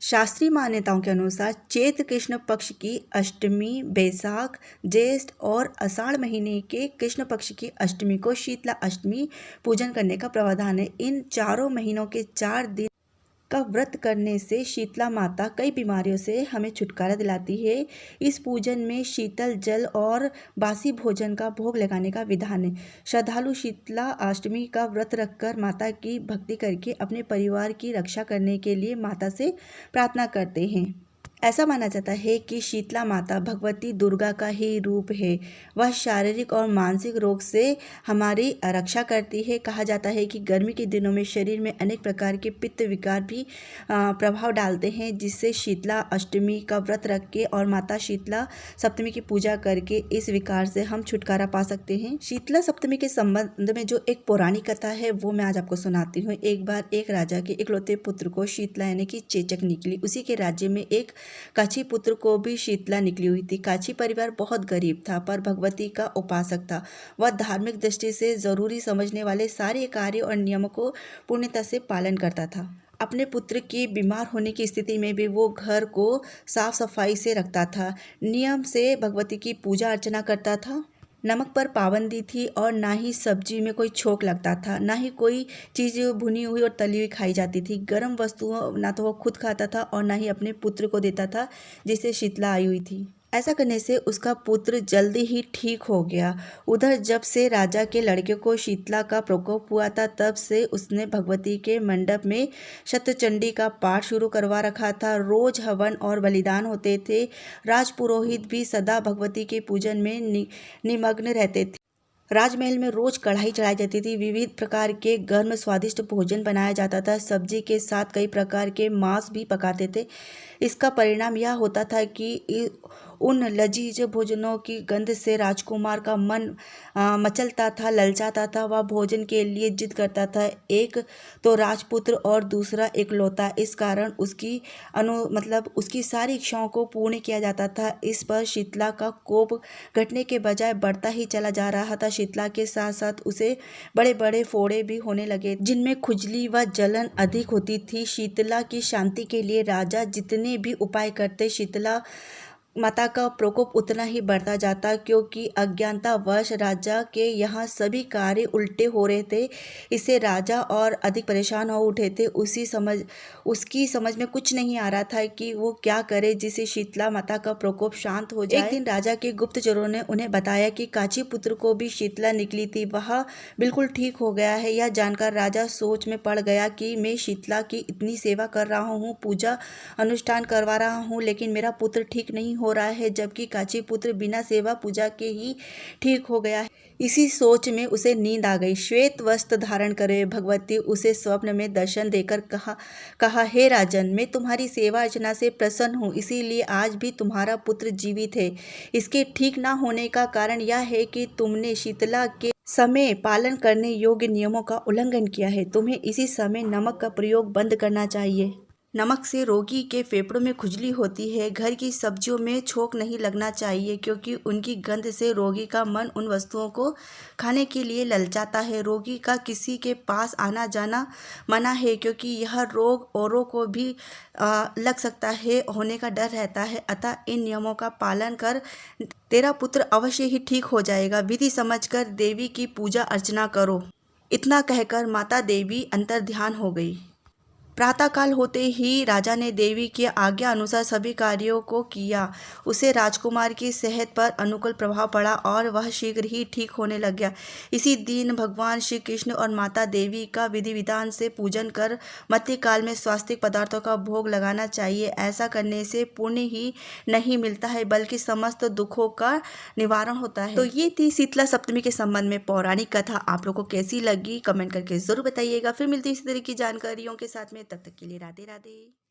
शास्त्रीय मान्यताओं के अनुसार चैत्र कृष्ण पक्ष की अष्टमी, बैसाख, ज्येष्ठ और आषाढ़ महीने के कृष्ण पक्ष की अष्टमी को शीतला अष्टमी पूजन करने का प्रावधान है। इन चारों महीनों के 4 दिन का व्रत करने से शीतला माता कई बीमारियों से हमें छुटकारा दिलाती है। इस पूजन में शीतल जल और बासी भोजन का भोग लगाने का विधान है। श्रद्धालु शीतला अष्टमी का व्रत रखकर माता की भक्ति करके अपने परिवार की रक्षा करने के लिए माता से प्रार्थना करते हैं। ऐसा माना जाता है कि शीतला माता भगवती दुर्गा का ही रूप है। वह शारीरिक और मानसिक रोग से हमारी रक्षा करती है। कहा जाता है कि गर्मी के दिनों में शरीर में अनेक प्रकार के पित्त विकार भी प्रभाव डालते हैं, जिससे शीतला अष्टमी का व्रत रख के और माता शीतला सप्तमी की पूजा करके इस विकार से हम छुटकारा पा सकते हैं। शीतला सप्तमी के संबंध में जो एक पौराणिक कथा है वो मैं आज आपको सुनाती हूँ। एक बार एक राजा के इकलौते पुत्र को शीतला यानी कि चेचक निकली। उसी के राज्य में एक काछी पुत्र को भी शीतला निकली हुई थी। काछी परिवार बहुत गरीब था पर भगवती का उपासक था। वह धार्मिक दृष्टि से जरूरी समझने वाले सारे कार्य और नियमों को पूर्णतः से पालन करता था। अपने पुत्र के बीमार होने की स्थिति में भी वो घर को साफ सफाई से रखता था, नियम से भगवती की पूजा अर्चना करता था। नमक पर पाबंदी थी और ना ही सब्जी में कोई छोंक लगता था, ना ही कोई चीज़ भुनी हुई और तली हुई खाई जाती थी। गर्म वस्तुओं ना तो वो खुद खाता था और ना ही अपने पुत्र को देता था जिसे शीतला आई हुई थी। ऐसा करने से उसका पुत्र जल्दी ही ठीक हो गया। उधर जब से राजा के लड़के को शीतला का प्रकोप हुआ था तब से उसने भगवती के मंडप में शतचंडी का पाठ शुरू करवा रखा था। रोज हवन और बलिदान होते थे। राजपुरोहित भी सदा भगवती के पूजन में निमग्न रहते थे। राजमहल में रोज कढ़ाई चढ़ाई जाती थी। विविध प्रकार के गर्म स्वादिष्ट भोजन बनाया जाता था। सब्जी के साथ कई प्रकार के मांस भी पकाते थे। इसका परिणाम यह होता था कि उन लजीज भोजनों की गंध से राजकुमार का मन मचलता था, ललचाता था। वह भोजन के लिए जिद करता था। एक तो राजपुत्र और दूसरा इकलौता, इस कारण उसकी सारी इच्छाओं को पूर्ण किया जाता था। इस पर शीतला का कोप घटने के बजाय बढ़ता ही चला जा रहा था। शीतला के साथ साथ उसे बड़े बड़े फोड़े भी होने लगे जिनमें खुजली व जलन अधिक होती थी। शीतला की शांति के लिए राजा जितने भी उपाय करते, शीतला माता का प्रकोप उतना ही बढ़ता जाता, क्योंकि अज्ञानतावश राजा के यहाँ सभी कार्य उल्टे हो रहे थे। इससे राजा और अधिक परेशान हो उठे थे। उसकी समझ में कुछ नहीं आ रहा था कि वो क्या करे जिससे शीतला माता का प्रकोप शांत हो जाए। एक दिन राजा के गुप्तचरों ने उन्हें बताया कि काछी पुत्र को भी शीतला निकली थी, वह बिल्कुल ठीक हो गया है। यह जानकर राजा सोच में पड़ गया कि मैं शीतला की इतनी सेवा कर रहा हूँ, पूजा अनुष्ठान करवा रहा हूँ, लेकिन मेरा पुत्र ठीक नहीं हो रहा है, जबकि काछी पुत्र बिना सेवा पूजा के ही ठीक हो गया है। इसी सोच में उसे नींद आ गई। श्वेत वस्त्र धारण करे भगवती उसे स्वप्न में दर्शन देकर कहा हे राजन, मैं तुम्हारी सेवा अर्चना से प्रसन्न हूँ, इसीलिए आज भी तुम्हारा पुत्र जीवित है। इसके ठीक ना होने का कारण यह है कि तुमने शीतला के समय पालन करने योग्य नियमों का उल्लंघन किया है। तुम्हें इसी समय नमक का प्रयोग बंद करना चाहिए। नमक से रोगी के फेफड़ों में खुजली होती है। घर की सब्जियों में छोंक नहीं लगना चाहिए, क्योंकि उनकी गंध से रोगी का मन उन वस्तुओं को खाने के लिए ललचाता है। रोगी का किसी के पास आना जाना मना है, क्योंकि यह रोग औरों को भी लग सकता है, होने का डर रहता है। अतः इन नियमों का पालन कर, तेरा पुत्र अवश्य ही ठीक हो जाएगा। विधि समझकर देवी की पूजा अर्चना करो। इतना कहकर माता देवी अंतर ध्यान हो गई। प्रातःकाल होते ही राजा ने देवी की आज्ञा अनुसार सभी कार्यों को किया। उसे राजकुमार की सेहत पर अनुकूल प्रभाव पड़ा और वह शीघ्र ही ठीक होने लग गया। इसी दिन भगवान श्री कृष्ण और माता देवी का विधि विधान से पूजन कर मध्यकाल में स्वास्थ्य पदार्थों का भोग लगाना चाहिए। ऐसा करने से पुण्य ही नहीं मिलता है, बल्कि समस्त दुखों का निवारण होता है। तो ये थी शीतला सप्तमी के संबंध में पौराणिक कथा। आप लोगों को कैसी लगी कमेंट करके जरूर बताइएगा। फिर मिलती है इसी तरह की जानकारियों के साथ में। तब तक के लिए राधे राधे।